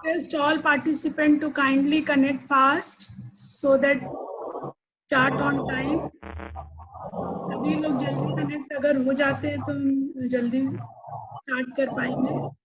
request all participants to kindly connect fast so that start on time. सभी लोग जल्दी connect अगर हो जाते हैं तो हम जल्दी स्टार्ट कर पाएंगे.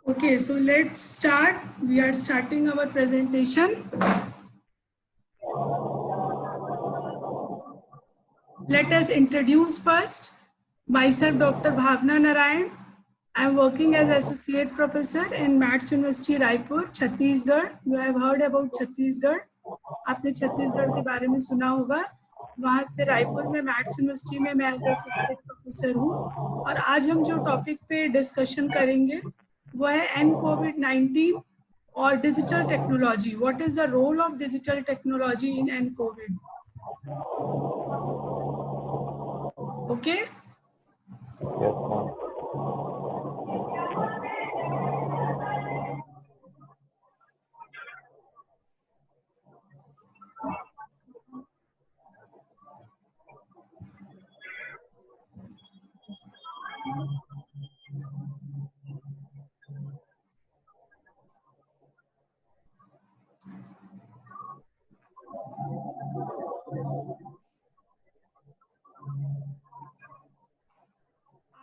Okay, so let's start. We are starting our presentation. Let us introduce first. Myself, Dr. Bhavna Narayan. I am working as Associate Professor in Maths University, Raipur, Chhattisgarh. You have heard about Chhattisgarh. आपने छत्तीसगढ़ के बारे में सुना होगा. वहाँ से रायपुर में maths university में मैं एज एसोसिएट प्रोफेसर हूँ. और आज हम जो टॉपिक पे डिस्कशन करेंगे वो है एन-कोविड-19 और digital technology. What is the role of digital technology in N COVID? Okay.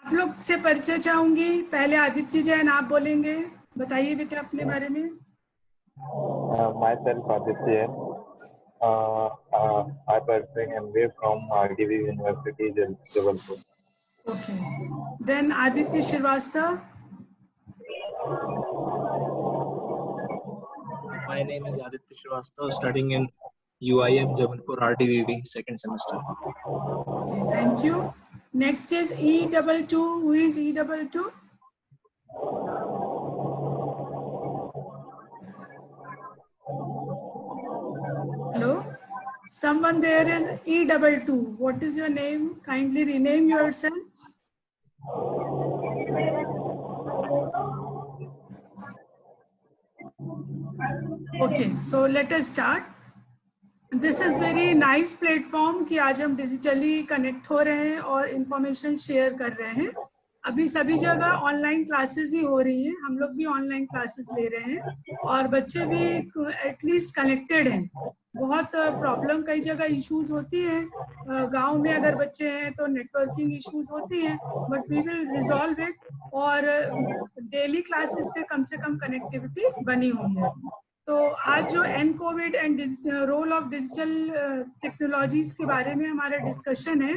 आप लोग से परिचय चाहूंगी. पहले आदित्य जैन आप बोलेंगे. बताइए बेटा अपने बारे में. Myself Aditya. I pursuing MBA from RDV University, Jabalpur. Okay. Then Aditya Shrivastava. My name is Aditya Shrivastava, studying in UIM Jabalpur RDVB, second semester. Okay, thank you. Next is E22. Who is E22? Hello? Someone there is E22. What is your name? Kindly rename yourself. Okay, so let us start. This is very nice platform कि आज हम digitally connect हो रहे हैं और information share कर रहे हैं. अभी सभी जगह ऑनलाइन क्लासेस ही हो रही हैं. हम लोग भी ऑनलाइन क्लासेस ले रहे हैं और बच्चे भी एटलीस्ट कनेक्टेड हैं. बहुत प्रॉब्लम कई जगह इश्यूज होती हैं. गांव में अगर बच्चे हैं तो नेटवर्किंग इश्यूज होती हैं, but we will resolve it. और डेली क्लासेस से कम कनेक्टिविटी बनी हुई है. तो आज जो N COVID and role of digital technologies के बारे में हमारा डिस्कशन है,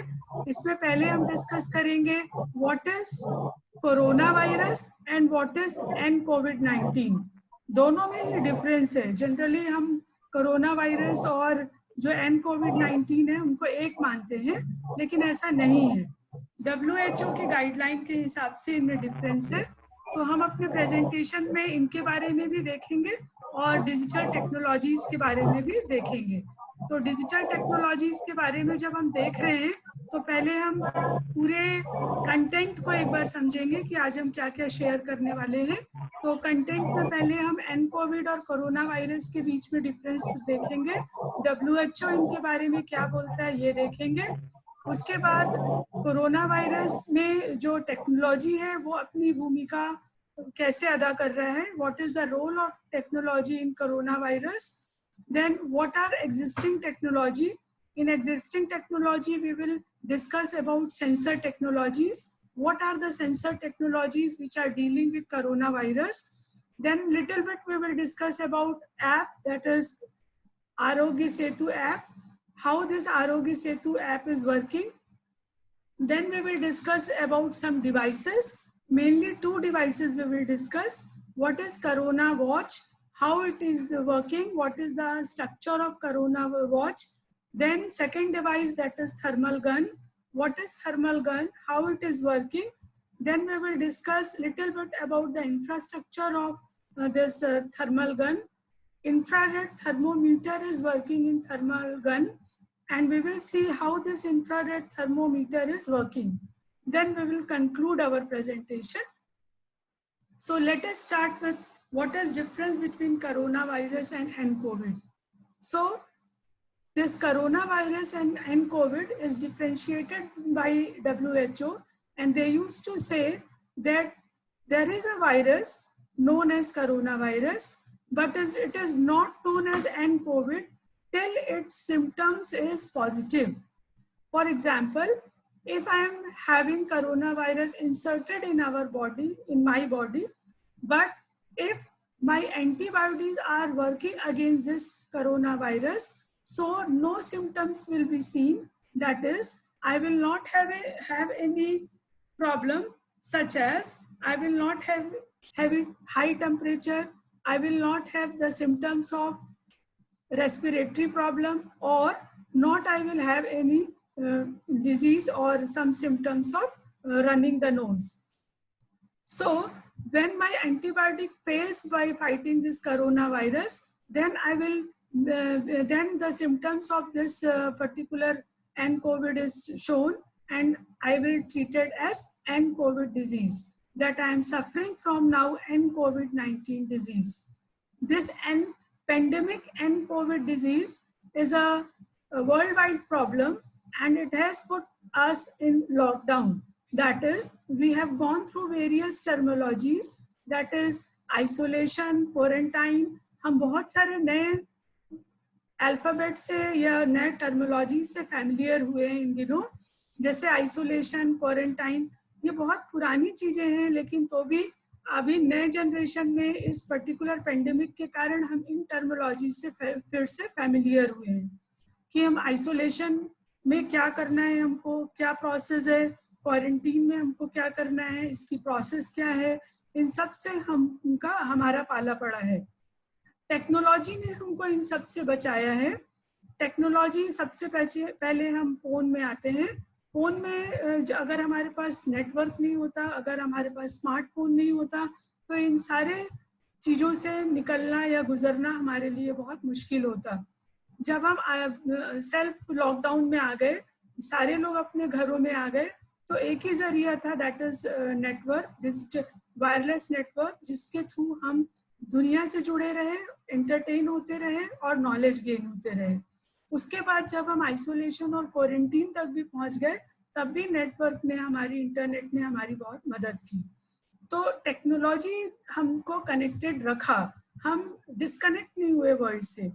इसमें पहले हम डिस्कस करेंगे what is corona virus and what is एन-कोविड-19. दोनों में ही डिफरेंस है. जनरली हम कोरोना वायरस और जो एन-कोविड-19 है उनको एक मानते हैं, लेकिन ऐसा नहीं है. WHO के गाइडलाइन के हिसाब से इनमें डिफरेंस है. तो हम अपने प्रेजेंटेशन में इनके बारे में भी देखेंगे और डिजिटल टेक्नोलॉजीज के बारे में भी देखेंगे. तो डिजिटल टेक्नोलॉजीज के बारे में जब हम देख रहे हैं तो पहले हम पूरे कंटेंट को एक बार समझेंगे कि आज हम क्या क्या शेयर करने वाले हैं. तो कंटेंट में पहले हम एन-कोविड और कोरोना वायरस के बीच में डिफरेंस देखेंगे. WHO इनके बारे में क्या बोलता है ये देखेंगे. उसके बाद कोरोना वायरस में जो टेक्नोलॉजी है वो अपनी भूमिका कैसे अदा कर रहा है. What is the role of technology in corona virus. Then what are existing technology In existing technology, we will discuss about sensor technologies. What are the sensor technologies which are dealing with coronavirus? Then little bit we will discuss about app, that is Arogya Setu app, how this Arogya Setu app is working. Then we will discuss about some devices, mainly 2 devices we will discuss. What is Corona Watch, how it is working, what is the structure of Corona Watch. Then second device, that is thermal gun. What is thermal gun, how it is working. Then we will discuss little bit about the infrastructure of this thermal gun. Infrared thermometer is working in thermal gun, and we will see how this infrared thermometer is working. Then we will conclude our presentation. So let us start with what is difference between coronavirus and nCovid. So this coronavirus and nCovid is differentiated by WHO, and they used to say that there is a virus known as coronavirus, but it is not known as nCovid till its symptoms is positive. For example, if I am having coronavirus inserted in our body, in my body, but if my antibodies are working against this coronavirus, so no symptoms will be seen. That is, I will not have any problem, such as I will not have high temperature, I will not have the symptoms of respiratory problem, or not I will have any disease or some symptoms of running the nose. So when my antibiotic fails by fighting this coronavirus, then I will then the symptoms of this particular nCovid is shown, and I will treat it as nCovid disease, that I am suffering from now nCovid-19 disease. This pandemic nCovid disease is a worldwide problem, and it has put us in lockdown. That is, we have gone through various terminologies, that is isolation, quarantine. हम बहुत सारे नए alphabet से या नए terminology से familiar हुए हैं इन दिनों, जैसे आइसोलेशन, क्वारंटाइन. ये बहुत पुरानी चीजें हैं, लेकिन तो भी अभी नए जनरेशन में इस पर्टिकुलर पेंडेमिक के कारण हम इन टर्मिनोलॉजी से फिर से फैमिलियर हुए हैं कि हम आइसोलेशन में क्या करना है, हमको क्या प्रोसेस है, क्वारंटीन में हमको क्या करना है, इसकी प्रोसेस क्या है, इन सब से हमारा पाला पड़ा है. टेक्नोलॉजी ने हमको इन सब से बचाया है. टेक्नोलॉजी सबसे पहले हम फोन में आते हैं. फोन में अगर हमारे पास नेटवर्क नहीं होता, अगर हमारे पास स्मार्टफोन नहीं होता, तो इन सारे चीज़ों से निकलना या गुजरना हमारे लिए बहुत मुश्किल होता. जब हम सेल्फ लॉकडाउन में आ गए, सारे लोग अपने घरों में आ गए, तो एक ही जरिया था, that is network, digital wireless network, जिसके थ्रू हम दुनिया से जुड़े रहे, एंटरटेन होते रहे और नॉलेज गेन होते रहे. उसके बाद जब हम आइसोलेशन और क्वारंटीन तक भी पहुंच गए, तब भी नेटवर्क ने हमारी, इंटरनेट ने हमारी बहुत मदद की. तो टेक्नोलॉजी हमको कनेक्टेड रखा, हम डिस्कनेक्ट नहीं हुए वर्ल्ड से.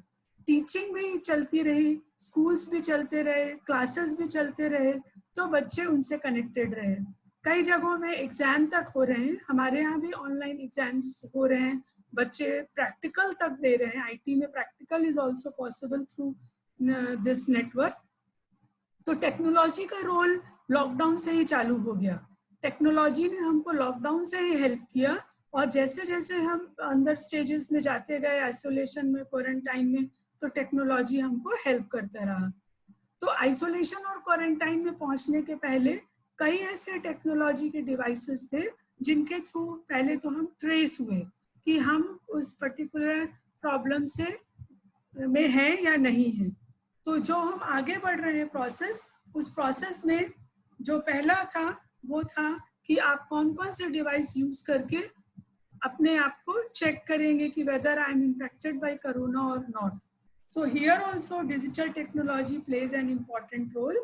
टीचिंग भी चलती रही, स्कूल्स भी चलते रहे, क्लासेस भी चलते रहे, तो बच्चे उनसे कनेक्टेड रहे. कई जगहों में एग्जाम तक हो रहे हैं, हमारे यहाँ भी ऑनलाइन एग्जाम्स हो रहे हैं, बच्चे प्रैक्टिकल तक दे रहे हैं. आईटी में practical is also possible through this network. तो टेक्नोलॉजी का रोल लॉकडाउन से ही चालू हो गया. टेक्नोलॉजी ने हमको लॉकडाउन से ही हेल्प किया, और जैसे जैसे हम अंदर स्टेजेस में जाते गए, आइसोलेशन में, क्वारंटाइन में, तो टेक्नोलॉजी हमको हेल्प करता रहा. तो आइसोलेशन और क्वारंटाइन में पहुंचने के पहले कई ऐसे टेक्नोलॉजी के डिवाइसेस थे जिनके थ्रू पहले तो हम ट्रेस हुए कि हम उस पर्टिकुलर प्रॉब्लम से में हैं या नहीं हैं. तो जो हम आगे बढ़ रहे हैं प्रोसेस, उस प्रोसेस में जो पहला था वो था कि आप कौन कौन से डिवाइस यूज करके अपने आप को चेक करेंगे कि whether I am infected by corona और not. So here also digital technology plays an important role.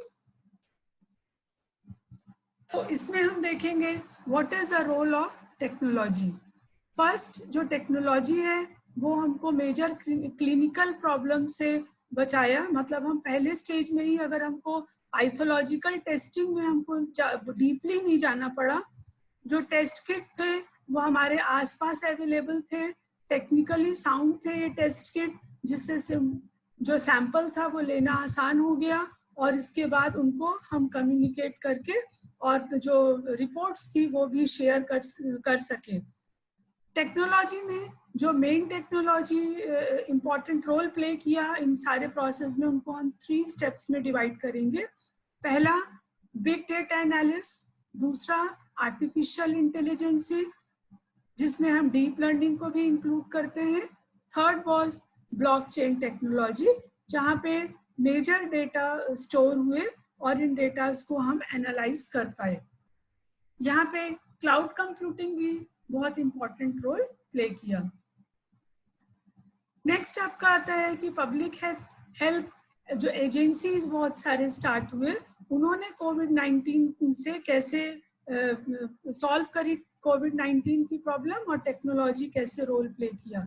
तो इसमें हम देखेंगे what is the role of technology. First, जो टेक्नोलॉजी है वो हमको मेजर क्लिनिकल प्रॉब्लम से बचाया। मतलब हम पहले स्टेज में ही अगर हमको पाइथोलॉजिकल टेस्टिंग में हमको डीपली नहीं जाना पड़ा, जो टेस्ट किट थे वो हमारे आसपास अवेलेबल थे, टेक्निकली साउंड थे ये टेस्ट किट, जिससे जो सैंपल था वो लेना आसान हो गया और इसके बाद उनको हम कम्युनिकेट करके और जो रिपोर्ट्स थी वो भी शेयर कर सके। टेक्नोलॉजी में जो main technology important role play किया इन सारे प्रोसेस में, उनको हम 3 स्टेप्स में डिवाइड करेंगे। पहला बिग डेटा एनालिसिस, दूसरा आर्टिफिशियल इंटेलिजेंस जिसमें हम डीप लर्निंग को भी इंक्लूड करते हैं, थर्ड वाज ब्लॉकचेन टेक्नोलॉजी जहाँ पे मेजर डेटा स्टोर हुए और इन डेटास को हम एनालाइज कर पाए। यहाँ पे क्लाउड कंप्यूटिंग भी बहुत इंपॉर्टेंट रोल प्ले किया। नेक्स्ट आपका आता है कि पब्लिक हेल्थ जो एजेंसीज बहुत सारे स्टार्ट हुए, उन्होंने कोविड-19 से कैसे सॉल्व करी कोविड-19 की प्रॉब्लम और टेक्नोलॉजी कैसे रोल प्ले किया।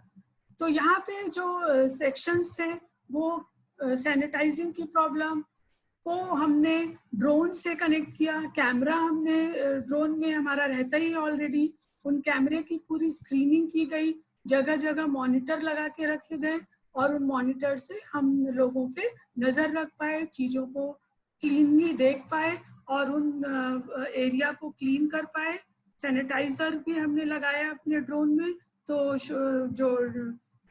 तो यहाँ पे जो सेक्शंस थे वो सैनिटाइजिंग की प्रॉब्लम को हमने ड्रोन से कनेक्ट किया। कैमरा हमने ड्रोन में हमारा रहता ही ऑलरेडी, उन कैमरे की पूरी स्क्रीनिंग की गई, जगह जगह मॉनिटर लगा के रखे गए और उन मॉनिटर से हम लोगों पे नजर रख पाए, चीजों को क्लीनली देख पाए और उन एरिया को क्लीन कर पाए। सैनिटाइजर भी हमने लगाया अपने ड्रोन में, तो जो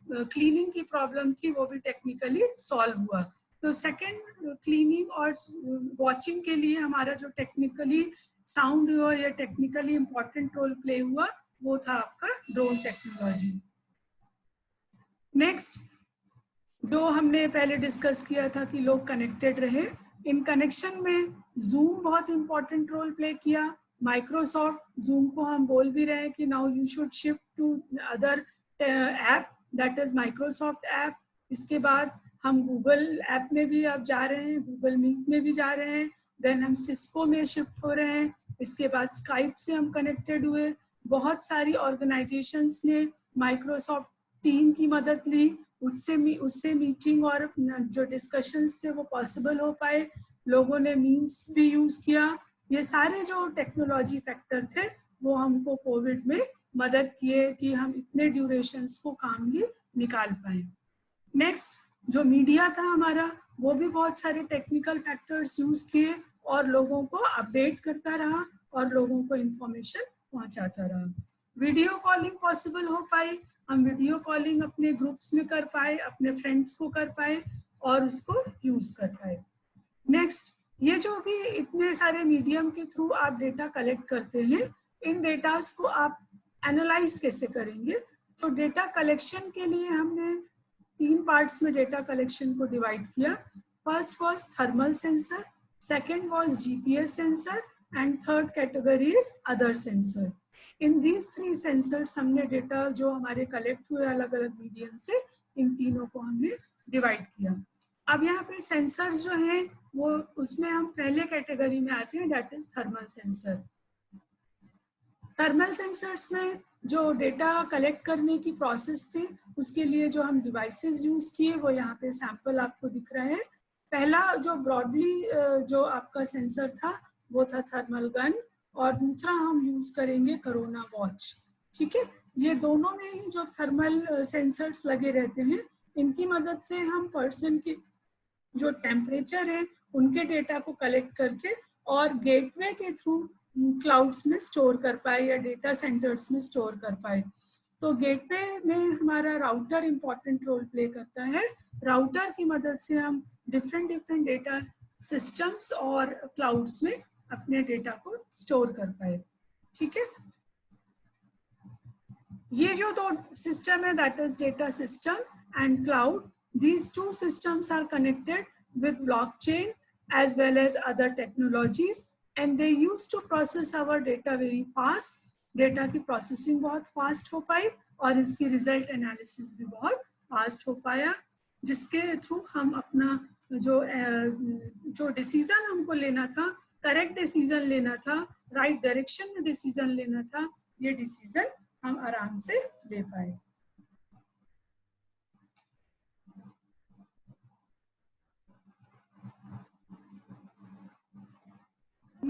क्लीनिंग की प्रॉब्लम थी वो भी टेक्निकली सॉल्व हुआ। तो सेकंड क्लीनिंग और वॉचिंग के लिए हमारा जो टेक्निकली साउंड और या टेक्निकली इम्पोर्टेंट रोल प्ले हुआ वो था आपका ड्रोन टेक्नोलॉजी। नेक्स्ट जो हमने पहले डिस्कस किया था कि लोग कनेक्टेड रहे, इन कनेक्शन में जूम बहुत इंपॉर्टेंट रोल प्ले किया। माइक्रोसॉफ्ट जूम को हम बोल भी रहे हैं कि now you should shift to other app, that is Microsoft app. इसके बाद हम गूगल ऐप में भी अब जा रहे हैं, गूगल मीट में भी जा रहे हैं, देन हम सिस्को में शिफ्ट हो रहे हैं। इसके बाद स्काइप से हम कनेक्टेड हुए। बहुत सारी ऑर्गेनाइजेशंस ने माइक्रोसॉफ्ट टीम की मदद ली, उससे मीटिंग और जो डिस्कशंस थे वो पॉसिबल हो पाए। लोगों ने मीम्स भी यूज किया। ये सारे जो टेक्नोलॉजी फैक्टर थे वो हमको कोविड में मदद किए कि हम इतने ड्यूरेशंस को कामली निकाल पाए। नेक्स्ट जो मीडिया था हमारा, वो भी बहुत सारे टेक्निकल फैक्टर्स यूज किए और लोगों को अपडेट करता रहा और लोगों को इंफॉर्मेशन पहुंचाता रहा। वीडियो कॉलिंग पॉसिबल हो पाई, हम वीडियो कॉलिंग अपने ग्रुप्स में कर पाए, अपने फ्रेंड्स को कर पाए और उसको यूज कर पाए। नेक्स्ट ये जो भी इतने सारे मीडियम के थ्रू आप डेटा कलेक्ट करते हैं, इन डेटास को आप एनालाइज कैसे करेंगे। तो डेटा कलेक्शन के लिए हमने 3 पार्ट्स में डेटा कलेक्शन को डिवाइड किया। First was thermal sensor, second was GPS sensor and third category is other sensor. In these 3 sensors हमने डेटा जो हमारे कलेक्ट हुए अलग अलग मीडियम से, इन तीनों को हमने डिवाइड किया। अब यहाँ पे सेंसर्स जो हैं वो उसमें हम पहले कैटेगरी में आते हैं, that is thermal sensor. Thermal sensors में जो डेटा कलेक्ट करने की प्रोसेस थी उसके लिए जो हम डिवाइसेस यूज किए वो यहाँ पे सैंपल आपको दिख रहा है। पहला जो ब्रॉडली जो आपका सेंसर था वो था थर्मल गन और दूसरा हम यूज करेंगे कोरोना वॉच। ठीक है, ये दोनों में ही जो थर्मल सेंसर्स लगे रहते हैं, इनकी मदद से हम पर्सन की जो टेम्परेचर है उनके डेटा को कलेक्ट करके और गेटवे के थ्रू क्लाउड्स में स्टोर कर पाए या डेटा सेंटर्स में स्टोर कर पाए। तो गेटवे में हमारा राउटर इंपॉर्टेंट रोल प्ले करता है। राउटर की मदद से हम डिफरेंट डेटा सिस्टम्स और क्लाउड्स में अपने डेटा को स्टोर कर पाए। ठीक है, ये जो 2 सिस्टम है that is data system and cloud. These 2 systems are connected with blockchain as well as other technologies and they used to process our data very fast. Data की processing बहुत fast हो पाई और इसकी result analysis भी बहुत fast हो पाया, जिसके थ्रू हम अपना जो डिसीजन हमको लेना था, करेक्ट डिसीजन लेना था, राइट डायरेक्शन में डिसीजन लेना था, ये डिसीजन हम आराम से ले पाए।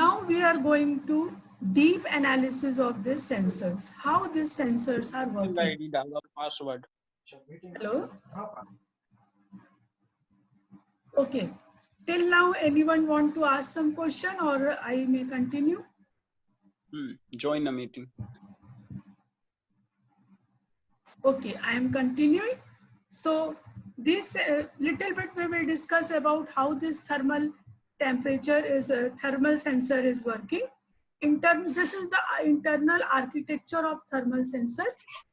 Now we are going to deep analysis of these sensors, how these sensors are working. ID डालो और password. Hello. Okay, till now anyone want to ask some question or I may continue? Join the meeting. Okay, I am continuing. So this little bit we will discuss about how this thermal temperature is thermal sensor is working. This is the internal architecture of thermal sensor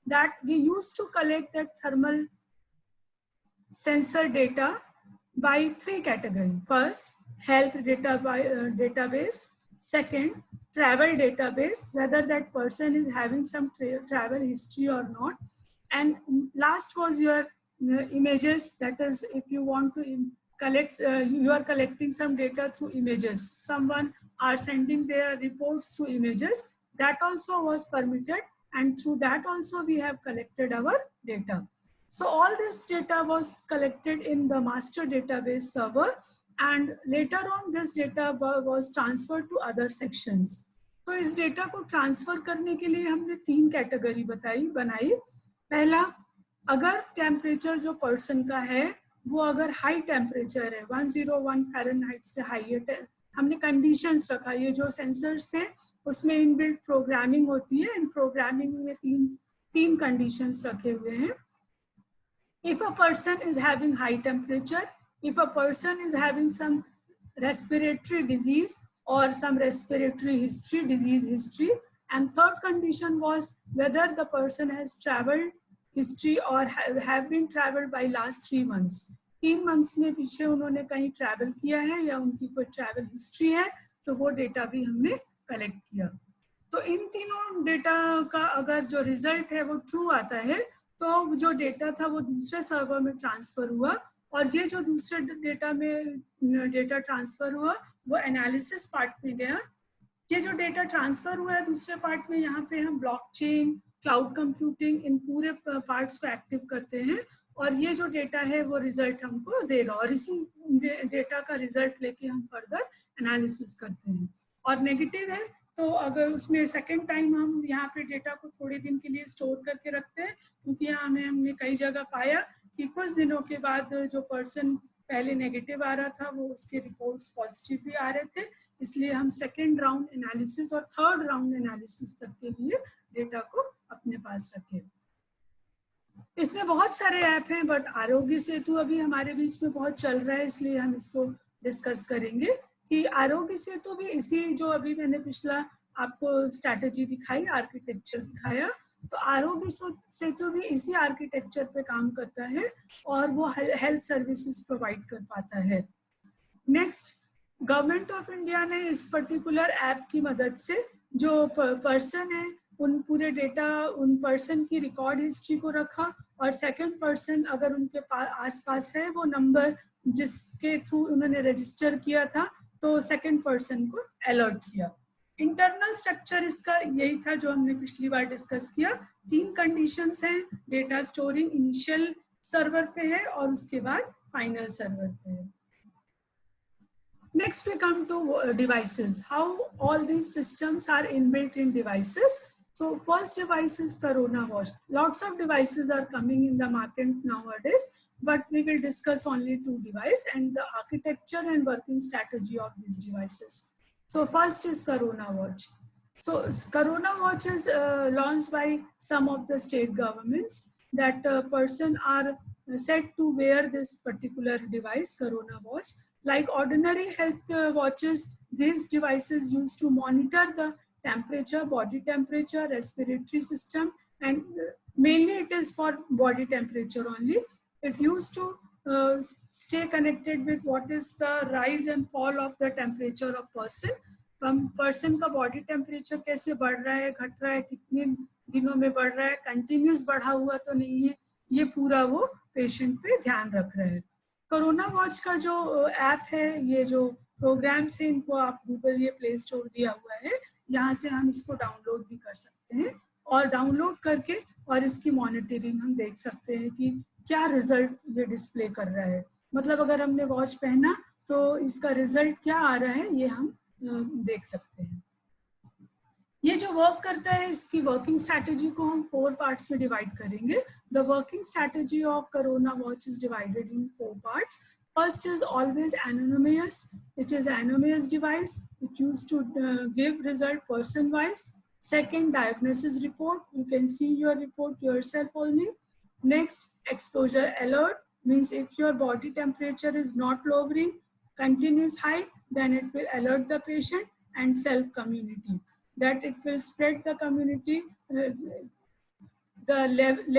that we use to collect that thermal sensor data by 3 categories. First, health data database. Second, travel database, whether that person is having some travel history or not. And last was your images. That is, if you want to collect, you are collecting some data through images. Someone are sending their reports through images. That also was permitted, and through that also we have collected our data. So all this data was collected in the master database server, and later on this data was transferred to other sections. तो इस data को transfer करने के लिए हमने 3 category बनाई. पहला, अगर टेम्परेचर जो पर्सन का है वो अगर हाई टेम्परेचर है 101 फ़ारेनहाइट से हाई है, हमने कंडीशंस रखा. ये जो सेंसर्स थे उसमें इनबिल्ट प्रोग्रामिंग होती है. इन प्रोग्रामिंग में तीन कंडीशंस रखे हुए हैं. If a person is having high temperature, if a person is having some respiratory disease or some respiratory history, disease history, and third condition was whether the person has traveled history or have been traveled by last 3 months. 3 months में पीछे उन्होंने कहीं travel किया है या उनकी कोई travel history है, तो वो डेटा भी हमने कलेक्ट किया. तो इन तीनों डेटा का अगर जो रिजल्ट है वो ट्रू आता है, तो जो डेटा था वो दूसरे सर्वर में ट्रांसफर हुआ, और ये जो दूसरे डेटा में डेटा ट्रांसफर हुआ वो एनालिसिस पार्ट में गया. ये जो डेटा ट्रांसफर हुआ है दूसरे पार्ट में, यहाँ पे हम ब्लॉकचेन, क्लाउड कंप्यूटिंग, इन पूरे पार्ट्स को एक्टिव करते हैं, और ये जो डेटा है वो रिजल्ट हमको देगा, और इसी डेटा का रिजल्ट लेके हम फर्दर एनालिसिस करते हैं. और नेगेटिव है तो अगर उसमें सेकेंड टाइम हम यहाँ पे डेटा को थोड़े दिन के लिए स्टोर करके रखते हैं, क्योंकि यहाँ हमने कई जगह पाया कि कुछ दिनों के बाद जो पर्सन पहले नेगेटिव आ रहा था वो उसके रिपोर्ट्स पॉजिटिव भी आ रहे थे, इसलिए हम सेकेंड राउंड एनालिसिस और थर्ड राउंड एनालिसिस तक के लिए डेटा को अपने पास रखें. इसमें बहुत सारे ऐप हैं, बट आरोग्य सेतु अभी हमारे बीच में बहुत चल रहा है, इसलिए हम इसको डिस्कस करेंगे कि आरोग्य सेतु भी इसी जो अभी मैंने पिछला आपको स्ट्रैटेजी दिखाई, आर्किटेक्चर दिखाया, तो आरोग्य सेतु भी इसी आर्किटेक्चर पे काम करता है और वो हेल्थ सर्विसेज प्रोवाइड कर पाता है. नेक्स्ट, गवर्नमेंट ऑफ इंडिया ने इस पर्टिकुलर ऐप की मदद से जो पर्सन है उन पूरे डेटा, उन पर्सन की रिकॉर्ड हिस्ट्री को रखा, और सेकंड पर्सन अगर उनके आसपास है वो नंबर जिसके थ्रू उन्होंने रजिस्टर किया था, तो सेकंड पर्सन को अलर्ट किया. इंटरनल स्ट्रक्चर इसका यही था जो हमने पिछली बार डिस्कस किया. 3 कंडीशंस हैं. डेटा स्टोरिंग इनिशियल सर्वर पे है और उसके बाद फाइनल सर्वर पे है. Next we come to devices. How all these systems are inbuilt in devices. So first device is Corona Watch. Lots of devices are coming in the market nowadays, but we will discuss only 2 devices and the architecture and working strategy of these devices. So first is Corona Watch. So Corona Watch is launched by some of the state governments that person are said to wear this particular device, Corona Watch. Like ordinary health watches, these devices used to monitor the temperature, body temperature, respiratory system, and mainly it is for body temperature only. It used to stay connected with what is the rise and fall of the temperature of person. Person का body temperature कैसे बढ़ रहा है, घट रहा है, कितने दिनों में बढ़ रहा है, कंटिन्यूस बढ़ा हुआ तो नहीं है, ये पूरा वो पेशेंट पे ध्यान रख रहा है. कोरोना वॉच का जो ऐप है, ये जो प्रोग्राम्स है, इनको आप गूगल ये प्ले स्टोर दिया हुआ है, यहाँ से हम इसको डाउनलोड भी कर सकते हैं, और डाउनलोड करके और इसकी मॉनिटरिंग हम देख सकते हैं कि क्या रिजल्ट ये डिस्प्ले कर रहा है. मतलब अगर हमने वॉच पहना तो इसका रिजल्ट क्या आ रहा है ये हम देख सकते हैं। ये जो वर्क करता है इसकी वर्किंग स्ट्रैटेजी को हम 4 पार्ट्स में डिवाइड करेंगे। The working strategy of corona watch is divided in 4 parts. First is always anonymous. It is anonymous device. It used to give result person wise. Second, diagnosis report. You can see your report yourself only. Next, exposure alert means if your body temperature is not lowering, continuous high, then it will alert the patient. And self community, that it will spread the community. The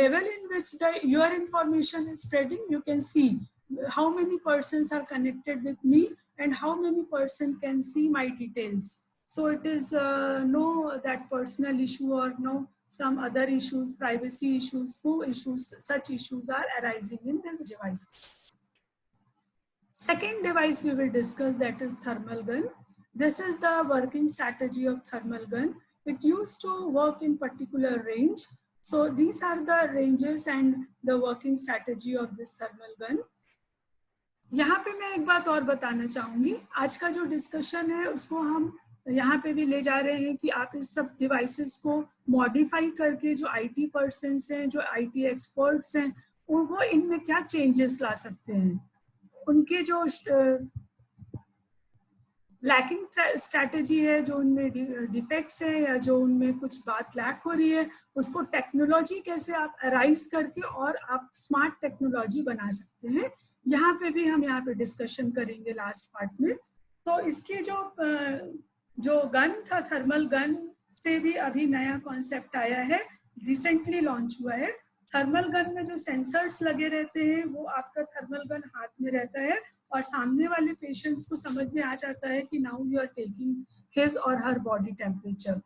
level in which your information is spreading, you can see how many persons are connected with me and how many persons can see my details. So it is no that personal issue or no some other issues, privacy issues, no issues, such issues are arising in this device. Second device we will discuss, that is thermal gun. This is the working strategy of thermal gun. It used to work in particular range. So these are the ranges and the working strategy of this thermal gun. यहाँ पे मैं एक बात और बताना चाहूंगी, आज का जो डिस्कशन है उसको हम यहाँ पे भी ले जा रहे हैं कि आप इस सब डिवाइसेस को मॉडिफाई करके जो आईटी पर्सन्स हैं, जो आईटी एक्सपर्ट्स हैं, वो इनमें क्या चेंजेस ला सकते हैं, उनके जो लैकिंग स्ट्रैटेजी है, जो उनमें डिफेक्ट्स है या जो उनमें कुछ बात लैक हो रही है, उसको टेक्नोलॉजी कैसे आप अराइज करके और आप स्मार्ट टेक्नोलॉजी बना सकते हैं, यहाँ पे भी हम यहाँ पे डिस्कशन करेंगे लास्ट पार्ट में. तो इसके जो गन था, थर्मल गन से भी अभी नया कॉन्सेप्ट आया है, रिसेंटली लॉन्च हुआ है. थर्मल गन में जो सेंसर्स लगे रहते हैं वो आपका थर्मल गन हाथ में रहता है और सामने वाले पेशेंट्स को समझ में आ जाता है कि now you are taking his or her body temperature.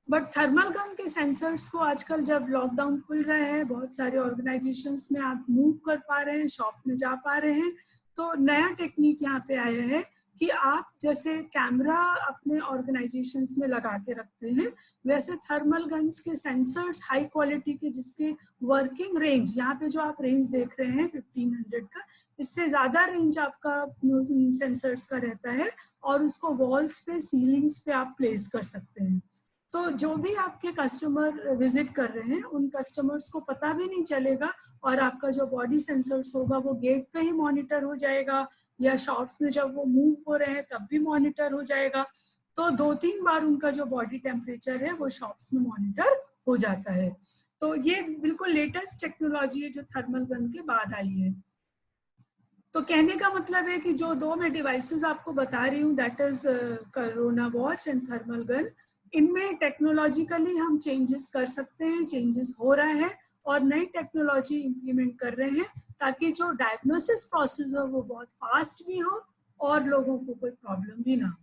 But thermal gun के सेंसर्स को आजकल जब लॉकडाउन खुल रहे हैं, बहुत सारे ऑर्गेनाइजेशंस में आप मूव कर पा रहे हैं, शॉप में जा पा रहे हैं, तो नया टेक्निक यहाँ पे आया है कि आप जैसे कैमरा अपने ऑर्गेनाइजेशंस में लगा के रखते हैं, वैसे थर्मल गन्स के सेंसर्स हाई क्वालिटी के जिसके वर्किंग रेंज, यहाँ पे जो आप रेंज देख रहे हैं 1500 का, इससे ज्यादा रेंज आपका सेंसर्स का रहता है और उसको वॉल्स पे, सीलिंग्स पे आप प्लेस कर सकते हैं. तो जो भी आपके कस्टमर विजिट कर रहे हैं उन कस्टमर्स को पता भी नहीं चलेगा और आपका जो बॉडी सेंसर्स होगा वो गेट पे ही मॉनिटर हो जाएगा या शॉप्स में जब वो मूव हो रहे हैं तब भी मॉनिटर हो जाएगा. तो 2-3 बार उनका जो बॉडी टेम्परेचर है वो शॉप्स में मॉनिटर हो जाता है. तो ये बिल्कुल लेटेस्ट टेक्नोलॉजी है जो थर्मल गन के बाद आई है. तो कहने का मतलब है कि जो 2 मैं डिवाइसेस आपको बता रही हूँ, that is corona watch and thermal gun, इनमें टेक्नोलॉजिकली हम चेंजेस कर सकते हैं, चेंजेस हो रहा है और नई टेक्नोलॉजी इम्प्लीमेंट कर रहे हैं ताकि जो डायग्नोसिस प्रोसेस हो वो बहुत फास्ट भी हो और लोगों को कोई प्रॉब्लम भी ना हो.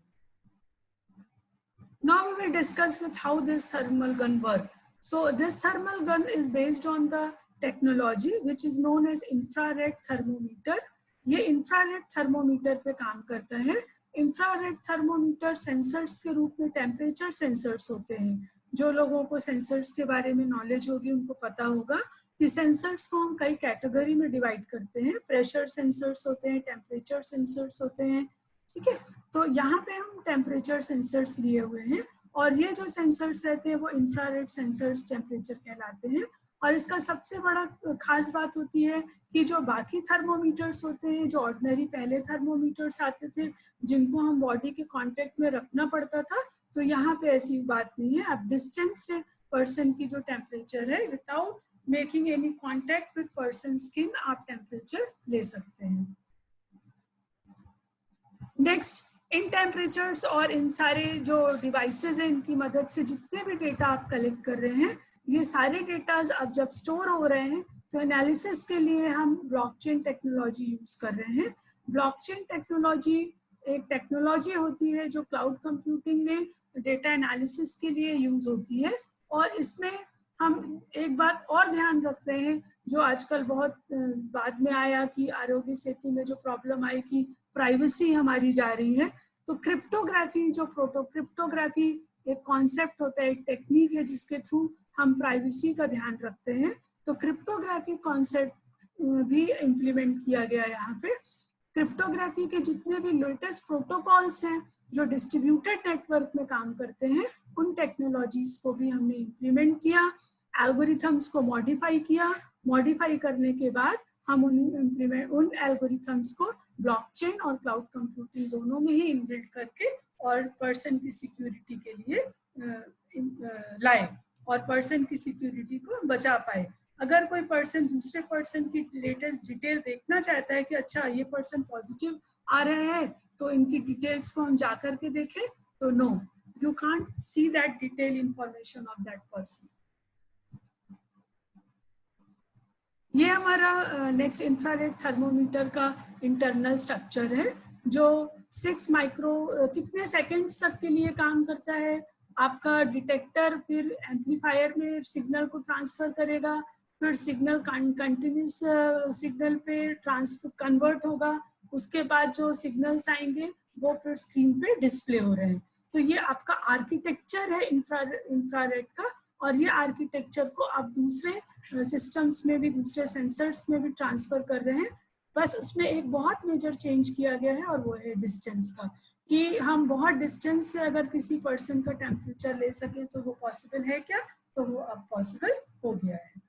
Now we will discuss with how this thermal gun works. So this thermal gun is based on the technology which is known as infrared thermometer. ये infrared thermometer पे काम करता है. इंफ्रारेड थर्मोमीटर सेंसर्स के रूप में टेम्परेचर सेंसर्स होते हैं. जो लोगों को सेंसर्स के बारे में नॉलेज होगी उनको पता होगा कि सेंसर्स को हम कई कैटेगरी में डिवाइड करते हैं. प्रेशर सेंसर्स होते हैं, टेम्परेचर सेंसर्स होते हैं, ठीक है. तो यहाँ पे हम टेम्परेचर सेंसर्स लिए हुए हैं और ये जो सेंसर्स रहते हैं वो इंफ्रारेड सेंसर्स टेम्परेचर कहलाते हैं. और इसका सबसे बड़ा खास बात होती है कि जो बाकी थर्मोमीटर्स होते हैं, जो ऑर्डिनरी पहले थर्मोमीटर्स आते थे जिनको हम बॉडी के कांटेक्ट में रखना पड़ता था, तो यहाँ पे ऐसी बात नहीं है. आप डिस्टेंस से पर्सन की जो टेम्परेचर है without making any contact with person skin आप टेम्परेचर ले सकते हैं. नेक्स्ट, इन टेम्परेचर्स और इन सारे जो डिवाइसेस हैं इनकी मदद से जितने भी डेटा आप कलेक्ट कर रहे हैं, ये सारे डेटाज अब जब स्टोर हो रहे हैं तो एनालिसिस के लिए हम ब्लॉकचेन टेक्नोलॉजी यूज कर रहे हैं. ब्लॉकचेन टेक्नोलॉजी एक टेक्नोलॉजी होती है जो क्लाउड कंप्यूटिंग में डेटा एनालिसिस के लिए यूज होती है और इसमें हम एक बात और ध्यान रख रहे हैं जो आजकल बहुत बाद में आया कि आरोग्य सेतु में जो प्रॉब्लम आई कि प्राइवेसी हमारी जा रही है. तो क्रिप्टोग्राफी, जो क्रिप्टोग्राफी एक कॉन्सेप्ट होता है, एक टेक्निक है जिसके थ्रू हम प्राइवेसी का ध्यान रखते हैं. तो क्रिप्टोग्राफी कॉन्सेप्ट भी इम्प्लीमेंट किया गया यहाँ पे. क्रिप्टोग्राफी के जितने भी लेटेस्ट प्रोटोकॉल्स हैं जो डिस्ट्रीब्यूटेड नेटवर्क में काम करते हैं उन टेक्नोलॉजीज को भी हमने इम्प्लीमेंट किया, एल्गोरिथम्स को मॉडिफाई किया। मॉडिफाई करने के बाद हम उन एल्गोरिथम्स को ब्लॉकचेन और क्लाउड कंप्यूटिंग दोनों में ही इनबिल्ड करके और पर्सन की सिक्योरिटी के लिए लाए और पर्सन की सिक्योरिटी को बचा पाए। अगर कोई पर्सन दूसरे पर्सन की लेटेस्ट डिटेल देखना चाहता है कि अच्छा ये पर्सन पॉजिटिव आ रहे हैं तो इनकी डिटेल्स को हम जा करके देखें, तो no, you can't see that detail information of that person. ये हमारा नेक्स्ट इंफ्रारेड थर्मोमीटर का इंटरनल स्ट्रक्चर है जो 6 माइक्रो कितने सेकंड्स तक के लिए काम करता है। आपका डिटेक्टर फिर एम्पलीफायर में सिग्नल को ट्रांसफर करेगा, फिर सिग्नल कंटिन्यूस सिग्नल पे कन्वर्ट होगा, उसके बाद जो सिग्नल्स आएंगे वो फिर स्क्रीन पे डिस्प्ले हो रहे हैं। तो ये आपका आर्किटेक्चर है इंफ्रारेड का, और ये आर्किटेक्चर को आप दूसरे सिस्टम्स में भी, दूसरे सेंसर्स में भी ट्रांसफर कर रहे हैं। बस उसमें एक बहुत मेजर चेंज किया गया है और वो है डिस्टेंस का, कि हम बहुत डिस्टेंस से अगर किसी पर्सन का टेम्परेचर ले सकें तो वो पॉसिबल है क्या, तो वो अब पॉसिबल हो गया है।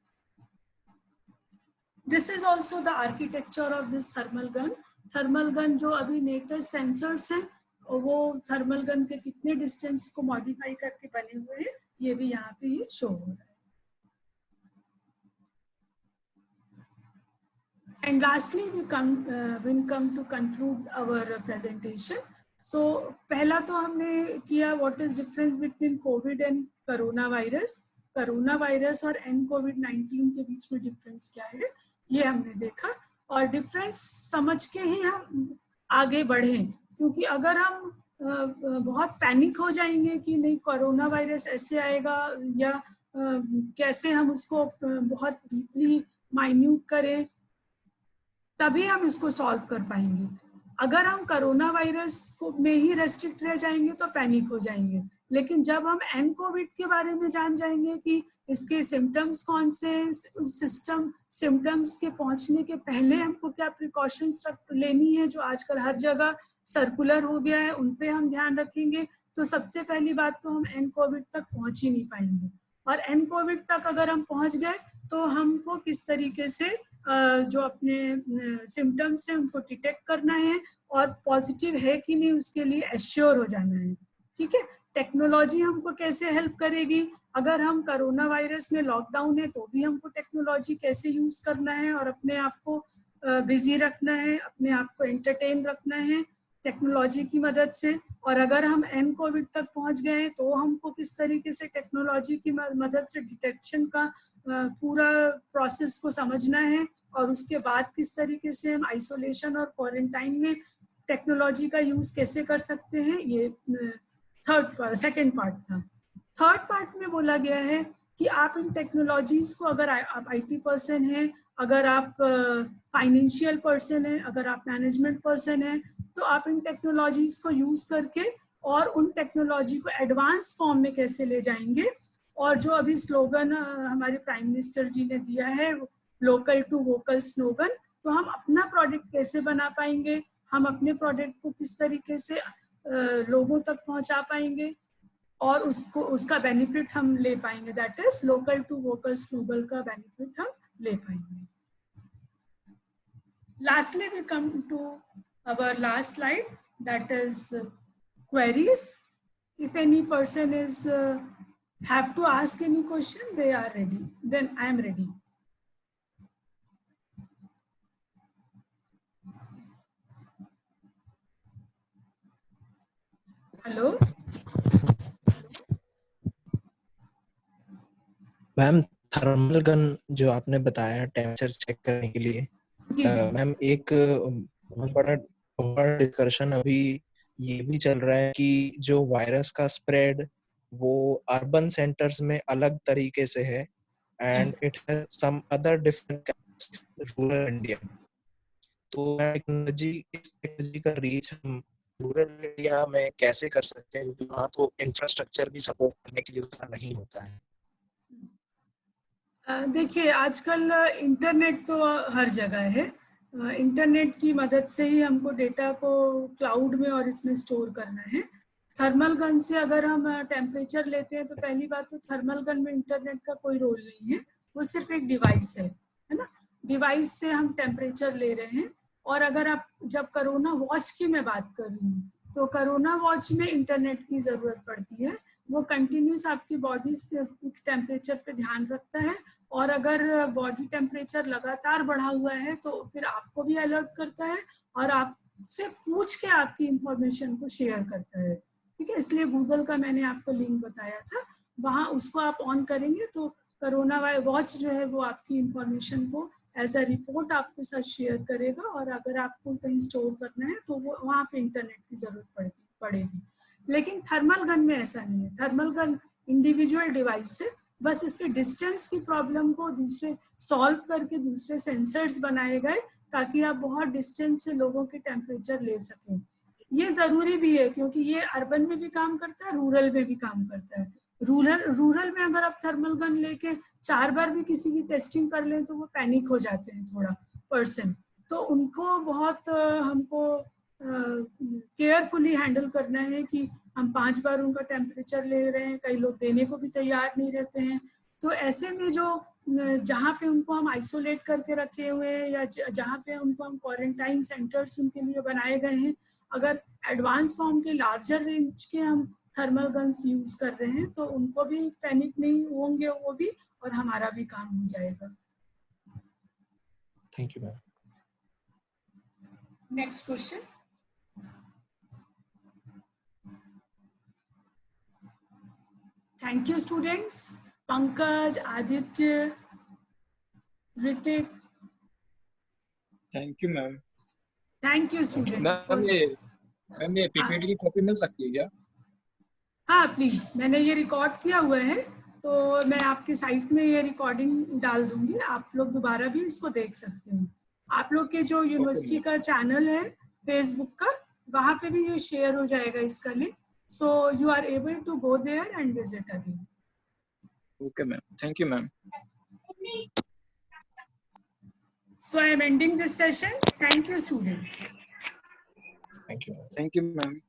This is also the architecture of this thermal gun. Thermal gun जो अभी लेटेस्ट सेंसर्स हैं वो थर्मल गन के कितने डिस्टेंस को मॉडिफाई करके बने हुए हैं, ये भी यहाँ पे ये शो हो रहा है। And lastly, we come to conclude our presentation. So पहला तो हमने किया what is difference between COVID and corona virus. Corona virus और COVID-19 के बीच में डिफरेंस क्या है ये हमने देखा, और डिफरेंस समझ के ही हम आगे बढ़े, क्योंकि अगर हम बहुत पैनिक हो जाएंगे कि नहीं कोरोना वायरस ऐसे आएगा या कैसे हम उसको बहुत डीपली माइन्यूट करें, तभी हम इसको सॉल्व कर पाएंगे। अगर हम कोरोना वायरस को में ही रेस्ट्रिक्ट रह जाएंगे तो पैनिक हो जाएंगे, लेकिन जब हम कोविड के बारे में जान जाएंगे कि इसके सिम्टम्स कौन से, उस सिम्टम्स के पहुंचने के पहले हमको क्या प्रिकॉशंस लेनी है, जो आजकल हर जगह सर्कुलर हो गया है, उन पे हम ध्यान रखेंगे, तो सबसे पहली बात तो हम कोविड तक पहुंच ही नहीं पाएंगे। और कोविड तक अगर हम पहुंच गए तो हमको किस तरीके से जो अपने सिम्टम्स हैं उनको डिटेक्ट करना है और पॉजिटिव है कि नहीं उसके लिए एश्योर हो जाना है। ठीक है, टेक्नोलॉजी हमको कैसे हेल्प करेगी, अगर हम कोरोना वायरस में लॉकडाउन है तो भी हमको टेक्नोलॉजी कैसे यूज करना है और अपने आप को बिजी रखना है, अपने आप को एंटरटेन रखना है टेक्नोलॉजी की मदद से। और अगर हम कोविड तक पहुंच गए तो हमको किस तरीके से टेक्नोलॉजी की मदद से डिटेक्शन का पूरा प्रोसेस को समझना है, और उसके बाद किस तरीके से हम आइसोलेशन और क्वारंटाइन में टेक्नोलॉजी का यूज कैसे कर सकते हैं, ये सेकेंड पार्ट था। थर्ड पार्ट में बोला गया है कि आप इन टेक्नोलॉजीज को, अगर आप IT पर्सन हैं, अगर आप फाइनेंशियल पर्सन हैं, अगर आप मैनेजमेंट पर्सन हैं, तो आप इन टेक्नोलॉजीज को यूज करके और उन टेक्नोलॉजी को एडवांस फॉर्म में कैसे ले जाएंगे। और जो अभी स्लोगन हमारे प्राइम मिनिस्टर जी ने दिया है, लोकल टू वोकल स्लोगन, तो हम अपना प्रोडक्ट कैसे बना पाएंगे, हम अपने प्रोडक्ट को किस तरीके से लोगों तक पहुंचा पाएंगे और उसका बेनिफिट हम ले पाएंगे, that is local to vocal slogan का बेनिफिट हम ले पाएंगे। Lastly, we come to our last slide, that is queries. If any person is have to ask any question, they are ready, then I am ready. Hello. Ma'am, thermal gun जो आपने बताया temperature check करने के लिए, ma'am एक बहुत बड़ा discussion अभी ये भी चल रहा है कि जो वायरस का स्प्रेड वो अर्बन सेंटर्स में अलग तरीके से है and it has some other different rural India. तो टेक्नोलॉजी का रीच हम रूरल इंडिया में कैसे कर सकते हैं, क्योंकि वहाँ तो इंफ्रास्ट्रक्चर भी सपोर्ट करने के लिए उतना नहीं होता है। देखिए, आजकल इंटरनेट तो हर जगह है, इंटरनेट की मदद से ही हमको डेटा को क्लाउड में और इसमें स्टोर करना है। थर्मल गन से अगर हम टेम्परेचर लेते हैं तो पहली बात तो थर्मल गन में इंटरनेट का कोई रोल नहीं है, वो सिर्फ एक डिवाइस है ना। डिवाइस से हम टेम्परेचर ले रहे हैं। और अगर आप जब कोरोना वॉच की मैं बात कर रही हूँ तो कोरोना वॉच में इंटरनेट की ज़रूरत पड़ती है। वो कंटिन्यूस आपकी बॉडी टेम्परेचर पे ध्यान रखता है और अगर बॉडी टेम्परेचर लगातार बढ़ा हुआ है तो फिर आपको भी अलर्ट करता है और आपसे पूछ के आपकी इंफॉर्मेशन को शेयर करता है। ठीक है, इसलिए गूगल का मैंने आपको लिंक बताया था, वहाँ उसको आप ऑन करेंगे तो कोरोना वॉच जो है वो आपकी इंफॉर्मेशन को एज अ रिपोर्ट आपके साथ शेयर करेगा और अगर आपको कहीं स्टोर करना है तो वो वहाँ पे इंटरनेट की जरूरत पड़ेगी। लेकिन थर्मल गन में ऐसा नहीं है। थर्मल गन इंडिविजुअल डिवाइस है, बस इसके डिस्टेंस की प्रॉब्लम को दूसरे सॉल्व करके दूसरे सेंसर्स बनाए गए ताकि आप बहुत डिस्टेंस से लोगों के टेम्परेचर ले सकें। ये जरूरी भी है क्योंकि ये अर्बन में भी काम करता है, रूरल में भी काम करता है। रूरल में अगर आप थर्मल गन लेके 4 बार भी किसी की टेस्टिंग कर लें तो वो पैनिक हो जाते हैं थोड़ा पर्सन, तो उनको बहुत हमको केयरफुली हैंडल करना है कि हम 5 बार उनका टेम्परेचर ले रहे हैं, कई लोग देने को भी तैयार नहीं रहते हैं। तो ऐसे में जो जहाँ पे उनको हम आइसोलेट करके रखे हुए हैं या जहाँ पे उनको हम क्वारंटाइन सेंटर्स उनके लिए बनाए गए हैं, अगर एडवांस फॉर्म के लार्जर रेंज के हम थर्मल गन्स यूज कर रहे हैं तो उनको भी पैनिक नहीं होंगे वो भी, और हमारा भी काम हो जाएगा। Thank you ma'am. Next question. Thank you students. Pankaj, Aditya, Hrithik. Thank you ma'am. Thank you student. Ma'am ये पीपीटी की कॉपी मिल सकती है क्या? हाँ प्लीज, मैंने ये रिकॉर्ड किया हुआ है तो मैं आपकी साइट में ये रिकॉर्डिंग डाल दूंगी, आप लोग दोबारा भी इसको देख सकते हैं। आप लोग के जो यूनिवर्सिटी का चैनल है फेसबुक का, वहाँ पे भी ये शेयर हो जाएगा इसका link, so you are able to go there and visit again. Okay ma'am, thank you ma'am. So I am ending this session. Thank you students. Thank you. Thank you ma'am.